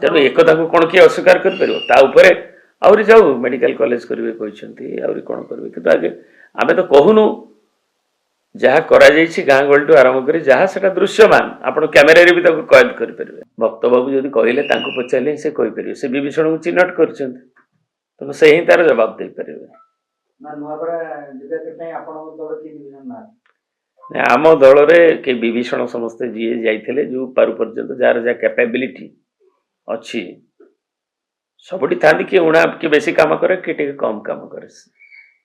तेणु एक कौन किए अस्वीकार कर आउरी जाऊ मेडिकल कॉलेज करेंगे कहते आउरी कौन करेंगे कि आगे आम तो कहूनु जहाँ करा गाँ गहली आरंभ कर जहाँ से दृश्यमान आप कैमेरा भी कैद करेंगे भक्त बाबू जब कहले पचारे से कहीपर से विभीषण को चिन्हट कर तेणु से ही तार जवाब दे पारे आम दल के विभीषण समस्ते जी जाते जो पार पर्यंत जार जहाँ कैपेबिलिटी अच्छी सबुठी था किए उणा किए बेसी कम करे कि कम कम करे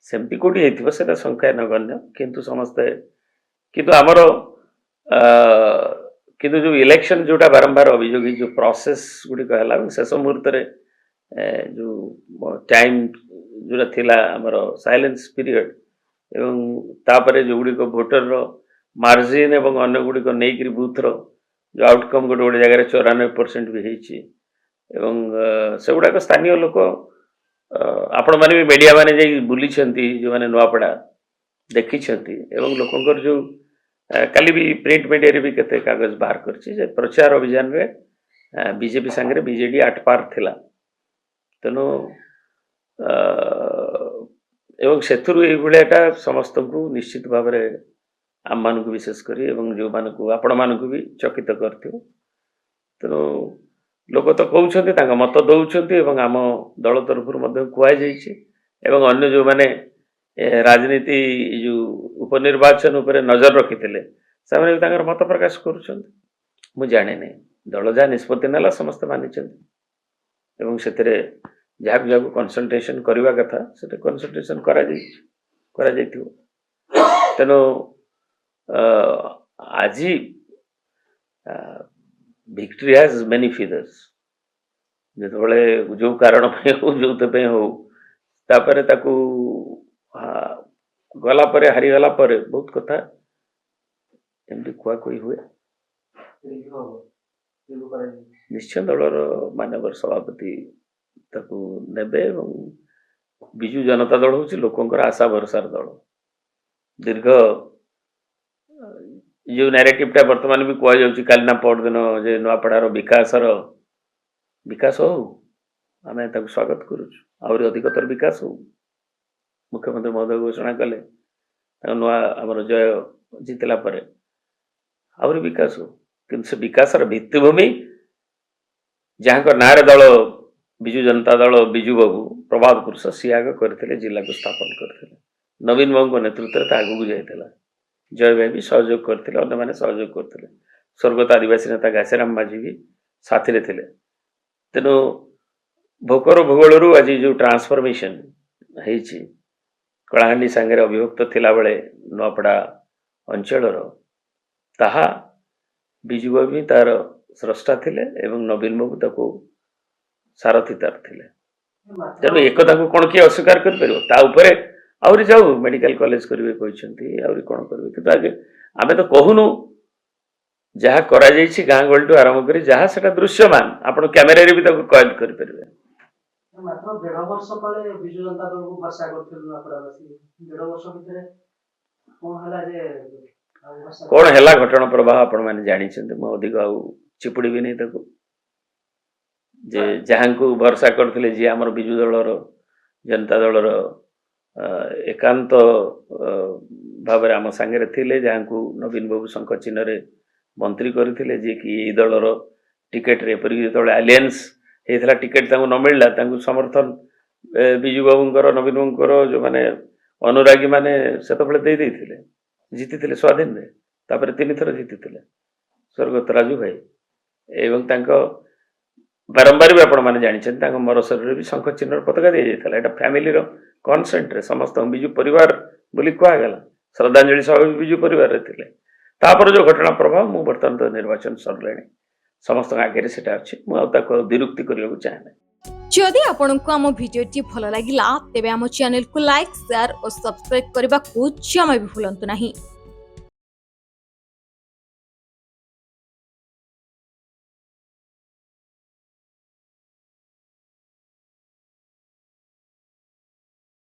सेमती कौटी होता संख्या नगण्य किंतु समस्ते किंतु आमर किंतु जो इलेक्शन जोटा बारंबार अभियोग जो प्रोसेस गुड़िक है शेष मुहूर्त जो टाइम जोटा थिला आमर साइलेंस पीरियड एवं तापरे जो गुड़िक भोटर मार्जिन एवं अन्य गुड़िक नहीं बूथ जो आउटकम गोटे गोटे जगह 94% भी होती एवं से गुड़ाक स्थानीय लोक आपण मैंने भी मीडिया माने जाई बुली जो मैंने नुआपड़ा देखी एवं लोकंकर जो काली भी प्रिंट मीडिया रे भी केते कागज बाहर करछि जे प्रचार अभियान रे बीजेपी संगे बीजेडी 8 पार थिला तेनो एवं सेथुरु ए भलियाटा समस्त को निश्चित भाव रे आम मान को विशेष करी एवं जो मान को आपण मान को भी चकित करथियो तेनो लोक तो कहते मत दौरान आम दल तरफ कहु अन्य जो मैंने राजनीति जो उपनिर्वाचन उपर नजर रखी से मत प्रकाश कर जाने नहीं दल जहाँ निष्पत्ति नाला समस्त मानी से जहाँ कनसल्टेशन करने कथा से कनसल्टेशन तेणु आज विक्ट्री हैज मेनी फीदर्स जो जो कारण हो जो हो तापर ताकू गला परे हारी गला परे बहुत कथा एमती कुआ कोई हुए निश्चय दलर मानवर सभापति ताकू नेबे एवं बिजु जनता दल हूँ लोकंकर आशा भरसार दल दीर्घ जो नैरेटिव टा वर्तमान भी कह जाउची काली ना परदिन जे नुआपड़ार विकास हो आम स्वागत करुचु आहरी अधिकतर विकास हो मुख्यमंत्री महोदय घोषणा कले नुआ आमर जय जीतला परे आहरी विकास हो कि से विकासर भित्तिभूमि जहाँ नारे दल विजु जनता दल विजु बाबू प्रभात पुरुष सी आग करते जिला को स्थापन करते नवीन बाबू नेतृत्व आगू जाइला जय भाई भी सहयोग करते अन्य मैंने सहयोग करते स्वर्गत आदिवासी नेता घासीराम माझी भी साथी थे तेणु भोकर भूगोल आज जो ट्रांसफॉर्मेशन होती कलाहांडी सांगे अभिभक्त थिला बेले नुआपड़ा अंचल ताहा बिजु बाबू तार स्रष्टा थिले एवं नवीन बाबू ताको सारथी तार थिले तेणु एक कौन किए अस्वीकार कर आउरी जाऊ मेडिकल कॉलेज करेंगे कहते आउरी कौन करेंगे कि आगे आम तो कहूनु जहाँ करा गाँ गहली आरंभ कर जहाँ से दृश्यमान आप कैमेरा भी कैद करेंगे कौन है घटना प्रवाह आपण मैंने जानते मुझे अधिक चिपुड़ी भी नहीं जे जहाँ को भरसा करते जी आम विजु दलर जनता दलर एकांत भाव आम सांगे थिले जहाँ को नवीन बाबू शंख चिन्ह मंत्री करथिले जे कि दलर टिकेट रे पर जो आलियंस होता टिकेट न मिलला समर्थन विजु बाबूंकर नवीन बाबूंकर जो माने अनुरागी माने से देते जीति स्वाधीन रे तापर 3 थर जीति स्वर्गत राजू भाई एवं बारंबार भी आपण मैंने जानते मर शरीर भी शंख चिन्ह पताका दी जाता है फैमिली कनसेंट रे समस्त विजु परिवार बोली कहगला श्रद्धांजलि सभा भी विजु परिवार थे तापर जो घटना प्रभाव मु बर्तमान तो निर्वाचन सरले समस्त आगे से अच्छे विरुक्ति करने चाहे जदि आपंक आम भिडी भल लगा तेब आम चैनल को लाइक शेयर और सब्सक्राइब करने को जमा भी भूलु नहीं।